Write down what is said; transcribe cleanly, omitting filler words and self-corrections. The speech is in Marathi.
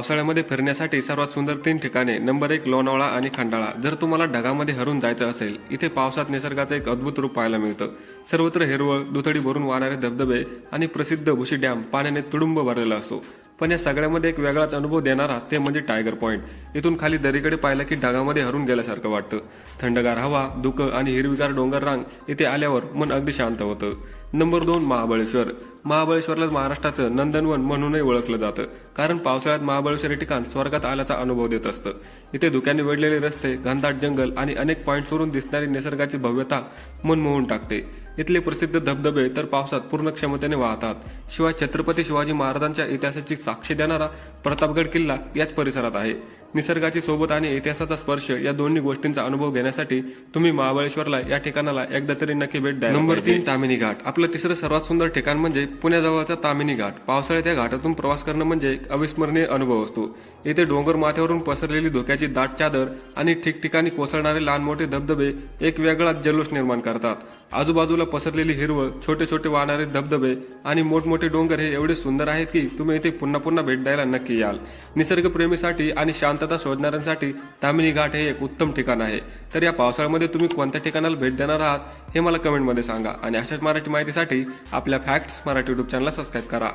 पावसाळ्यामध्ये फिरण्यासाठी सर्वात सुंदर 3 ठिकाणे. नंबर 1 लोणावळा आणि खंडाळा. जर तुम्हाला ढगामध्ये हरून जायचं असेल, इथे पावसात निसर्गाचं एक अद्भुत रूप पाहायला मिळतं. सर्वत्र हिरवळ, दुथडी भरून वाहणारे धबधबे आणि प्रसिद्ध भुशी डॅम पाण्याने तुडुंब भरलेला असतो. पण या सगळ्यामध्ये एक वेगळाच अनुभव देणारा ते म्हणजे टायगर पॉइंट. इथून खाली दरीकडे पाहिलं की ढगामध्ये हरून गेल्यासारखं वाटतं. थंडगार हवा, धुकं आणि हिरवीगार डोंगर रांग इथे आल्यावर मन अगदी शांत होतं. नंबर 2 महाबळेश्वर. महाबळेश्वरला महाराष्ट्राचं नंदनवन म्हणूनही ओळखलं जातं, कारण पावसाळ्यात महाबळेश्वर हे ठिकाण स्वर्गात आल्याचा अनुभव देत असतं. इथे धुक्याने वेढलेले रस्ते, घनदाट जंगल आणि अनेक पॉइंट्सवरून दिसणारी निसर्गाची भव्यता मन मोहून टाकते. इथले प्रसिद्ध धबधबे तर पावसात पूर्ण क्षमतेने वाहतात. शिवाय छत्रपती शिवाजी महाराजांच्या इतिहासाची साक्ष देणारा प्रतापगड किल्ला याच परिसरात आहे. निसर्गाची सोबत आणि इतिहासाचा स्पर्श या दोन्ही गोष्टींचा अनुभव घेण्यासाठी तुम्ही महाबळेश्वरला या ठिकाणाला एकदा तरी नक्की भेट द्या. नंबर 3 ताम्हिणी घाट. आपलं तिसरं सर्वात सुंदर ठिकाण म्हणजे पुण्याजवळचा ताम्हिणी घाट. पावसाळ्यात या घाटातून प्रवास करणं म्हणजे एक अविस्मरणीय अनुभव असतो. इथे डोंगर माथ्यावरून पसरलेली धोक्याची दाट चादर आणि ठिकठिकाणी कोसळणारे लहान मोठे धबधबे एक वेगळाच जल्लोष निर्माण करतात. आजूबाजूला पसरलेली हिरवळ, छोटे छोटे वाहणारे धबधबे आणि मोठमोठे डोंगर हे एवढे सुंदर आहेत की तुम्ही इथे पुन्हा पुन्हा भेट द्यायला नक्की याल. निसर्गप्रेमीसाठी आणि शांतता शोधणाऱ्यांसाठी ताम्हिणी घाट हे एक उत्तम ठिकाण आहे. तर या पावसाळ्यामध्ये तुम्ही कोणत्या ठिकाणाला भेट देणार आहात हे मला कमेंटमध्ये सांगा आणि अशाच मराठी माहितीसाठी आपल्या फॅक्ट्स मराठी युट्यूब चॅनलला सबस्क्राईब करा.